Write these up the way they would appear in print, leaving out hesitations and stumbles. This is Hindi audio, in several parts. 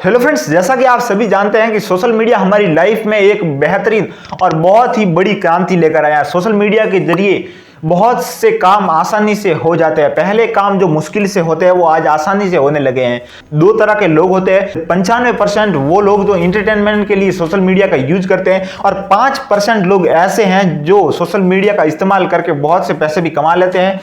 हेलो फ्रेंड्स, जैसा कि आप सभी जानते हैं कि सोशल मीडिया हमारी लाइफ में एक बेहतरीन और बहुत ही बड़ी क्रांति लेकर आया है। सोशल मीडिया के जरिए बहुत से काम आसानी से हो जाते हैं। पहले काम जो मुश्किल से होते हैं वो आज आसानी से होने लगे हैं। दो तरह के लोग होते हैं। 95% वो लोग जो इंटरटेनमेंट के लिए सोशल मीडिया का यूज करते हैं और 5% लोग ऐसे हैं जो सोशल मीडिया का इस्तेमाल करके बहुत से पैसे भी कमा लेते हैं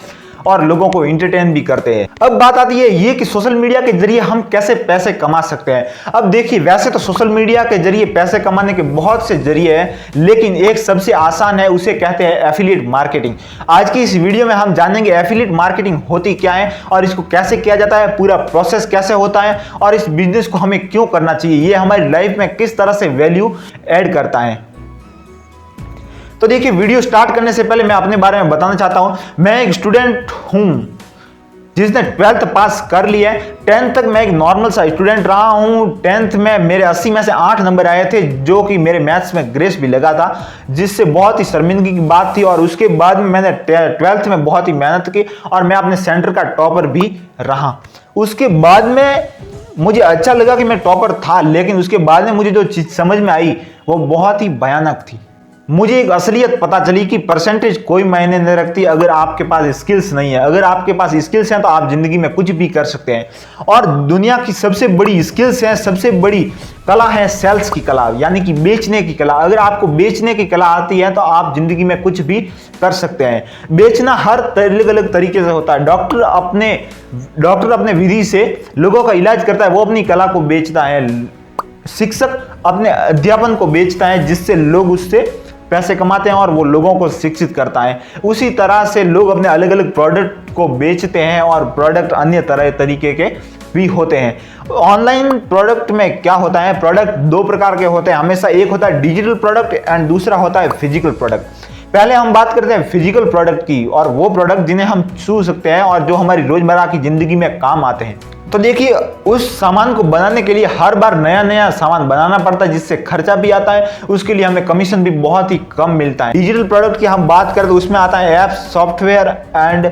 और लोगों को एंटरटेन भी करते हैं। अब बात आती है ये कि सोशल मीडिया के जरिए हम कैसे पैसे कमा सकते हैं। अब देखिए, वैसे तो सोशल मीडिया के जरिए पैसे कमाने के बहुत से जरिए हैं, लेकिन एक सबसे आसान है, उसे कहते हैं एफिलिएट मार्केटिंग। आज की इस वीडियो में हम जानेंगे एफिलिएट मार्केटिंग होती क्या है और इसको कैसे किया जाता है, पूरा प्रोसेस कैसे होता है और इस बिजनेस को हमें क्यों करना चाहिए, ये हमारी लाइफ में किस तरह से वैल्यू ऐड करता है। तो देखिए, वीडियो स्टार्ट करने से पहले मैं अपने बारे में बताना चाहता हूं। मैं एक स्टूडेंट हूं जिसने 12th पास कर लिया है। 10th तक मैं एक नॉर्मल सा स्टूडेंट रहा हूं। 10th में मेरे 80 में से 8 नंबर आए थे, जो कि मेरे मैथ्स में ग्रेस भी लगा था, जिससे बहुत ही शर्मिंदगी की बात थी। और उसके बाद में मैंने 12th में बहुत ही मेहनत की और मैं अपने सेंटर का टॉपर भी रहा। उसके बाद में मुझे अच्छा लगा कि मैं टॉपर था, लेकिन उसके बाद में मुझे जो चीज समझ में आई वो बहुत ही भयानक थी। मुझे एक असलियत पता चली कि परसेंटेज कोई मायने नहीं रखती अगर आपके पास स्किल्स नहीं है। अगर आपके पास स्किल्स हैं तो आप जिंदगी में कुछ भी कर सकते हैं। और दुनिया की सबसे बड़ी स्किल्स है, सबसे बड़ी कला है सेल्स की कला, यानी कि बेचने की कला। अगर आपको बेचने की कला आती है तो आप जिंदगी में कुछ भी कर सकते हैं। बेचना हर अलग अलग तरीके से होता है। डॉक्टर अपने विधि से लोगों का इलाज करता है, वो अपनी कला को बेचता है। शिक्षक अपने अध्यापन को बेचता है, जिससे लोग उससे पैसे कमाते हैं और वो लोगों को शिक्षित करता है। उसी तरह से लोग अपने अलग अलग प्रोडक्ट को बेचते हैं और प्रोडक्ट अन्य तरह तरीके के भी होते हैं। ऑनलाइन प्रोडक्ट में क्या होता है, प्रोडक्ट दो प्रकार के होते हैं हमेशा। एक होता है डिजिटल प्रोडक्ट एंड दूसरा होता है फिजिकल प्रोडक्ट। पहले हम बात करते हैं फिजिकल प्रोडक्ट की, और वो प्रोडक्ट जिन्हें हम छू सकते हैं और जो हमारी रोजमर्रा की जिंदगी में काम आते हैं। तो देखिए, उस सामान को बनाने के लिए हर बार नया नया सामान बनाना पड़ता है, जिससे खर्चा भी आता है। उसके लिए हमें कमीशन भी बहुत ही कम मिलता है। डिजिटल प्रोडक्ट की हम बात करें तो उसमें आता है ऐप्स, सॉफ्टवेयर एंड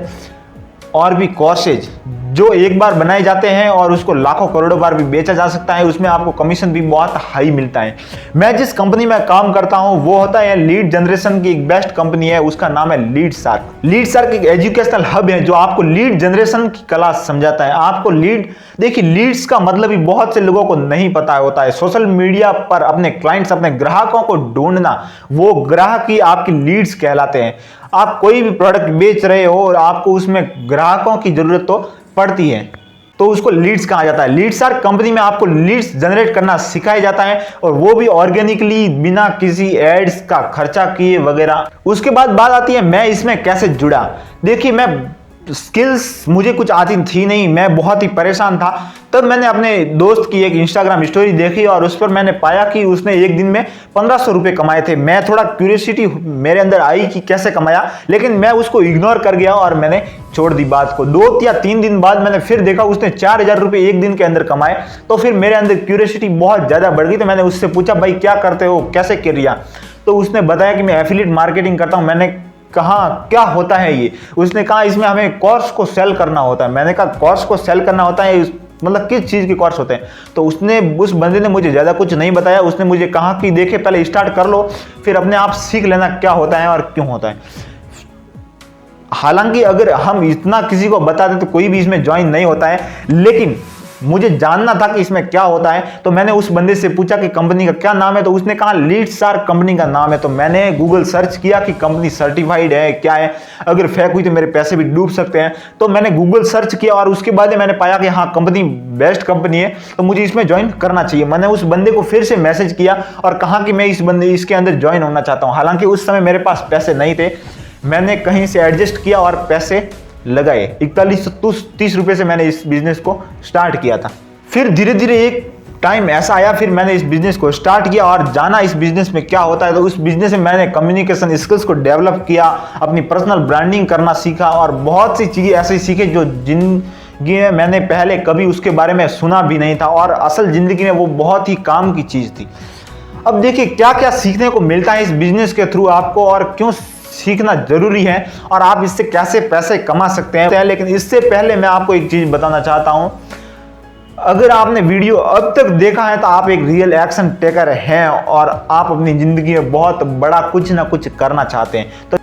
और भी कोर्सेज, जो एक बार बनाए जाते हैं और उसको लाखों करोड़ों बार भी बेचा जा सकता है। उसमें आपको कमीशन भी बहुत हाई मिलता है। मैं जिस कंपनी में काम करता हूं वो होता है लीड जनरेशन की एक बेस्ट कंपनी है, उसका नाम है लीड शार्क। लीड शार्क एक एजुकेशनल हब है जो आपको लीड जनरेशन की कला समझाता है। आपको देखिए, लीड्स का मतलब भी बहुत से लोगों को नहीं पता होता है। सोशल मीडिया पर अपने क्लाइंट्स, अपने ग्राहकों को ढूंढना, वो ग्राहक ही आपकी लीड्स कहलाते हैं। आप कोई भी प्रोडक्ट बेच रहे हो और आपको उसमें ग्राहकों की जरूरत तो पड़ती है, तो उसको लीड्स कहा जाता है। लीड शार्क कंपनी में आपको लीड्स जनरेट करना सिखाया जाता है, और वो भी ऑर्गेनिकली, बिना किसी एड्स का खर्चा किए वगैरह। उसके बाद बात आती है मैं इसमें कैसे जुड़ा। देखिए, मैं स्किल्स मुझे कुछ आती थी नहीं, मैं बहुत ही परेशान था। तब मैंने अपने दोस्त की एक इंस्टाग्राम स्टोरी देखी और उस पर मैंने पाया कि उसने एक दिन में 1500 रुपये कमाए थे। मैं थोड़ा क्यूरियोसिटी मेरे अंदर आई कि कैसे कमाया, लेकिन मैं उसको इग्नोर कर गया और मैंने छोड़ दी बात को। 2 या 3 दिन बाद मैंने फिर देखा उसने 4000 रुपये एक दिन के अंदर कमाए। तो फिर मेरे अंदर क्यूरियोसिटी बहुत ज़्यादा बढ़ गई। तो मैंने उससे पूछा, भाई क्या करते हो, कैसे कर लिया? तो उसने बताया कि मैं एफिलिएट मार्केटिंग करता हूँ। मैंने कहा क्या होता है ये? उसने कहा इसमें हमें कोर्स को सेल करना होता है। मैंने कहा कोर्स को सेल करना होता है, मतलब किस चीज़ के कोर्स होते हैं? तो उस बंदे ने मुझे ज़्यादा कुछ नहीं बताया। उसने मुझे कहा कि देखिए, पहले स्टार्ट कर लो, फिर अपने आप सीख लेना क्या होता है और क्यों होता है। हालांकि अगर हम इतना किसी को बता दें तो कोई भी इसमें ज्वाइन नहीं होता है, लेकिन मुझे जानना था कि इसमें क्या होता है। तो मैंने उस बंदे से पूछा कि कंपनी का क्या नाम है, तो उसने कहा लीड शार्क कंपनी का नाम है। तो मैंने गूगल सर्च किया कि कंपनी सर्टिफाइड है क्या है, अगर फेक हुई तो मेरे पैसे भी डूब सकते हैं। तो मैंने गूगल सर्च किया और उसके बाद मैंने पाया कि हाँ, कंपनी बेस्ट कंपनी है, तो मुझे इसमें ज्वाइन करना चाहिए। मैंने उस बंदे को फिर से मैसेज किया और कहा कि मैं इसके अंदर ज्वाइन होना चाहता हूँ। हालांकि उस समय मेरे पास पैसे नहीं थे, मैंने कहीं से एडजस्ट किया और पैसे लगाए। 4130 रुपये से मैंने इस बिजनेस को स्टार्ट किया था। फिर धीरे धीरे एक टाइम ऐसा आया, फिर मैंने इस बिजनेस को स्टार्ट किया और जाना इस बिजनेस में क्या होता है। तो उस बिजनेस में मैंने कम्युनिकेशन स्किल्स को डेवलप किया, अपनी पर्सनल ब्रांडिंग करना सीखा और बहुत सी चीज़ें ऐसी सीखी जो जिंदगी में मैंने पहले कभी उसके बारे में सुना भी नहीं था, और असल ज़िंदगी में वो बहुत ही काम की चीज़ थी। अब देखिए, क्या क्या सीखने को मिलता है इस बिजनेस के थ्रू आपको, और क्यों सीखना जरूरी है, और आप इससे कैसे पैसे कमा सकते हैं। लेकिन इससे पहले मैं आपको एक चीज बताना चाहता हूं अगर आपने वीडियो अब तक देखा है तो आप एक रियल एक्शन टेकर हैं और आप अपनी ज़िंदगी में बहुत बड़ा कुछ ना कुछ करना चाहते हैं। तो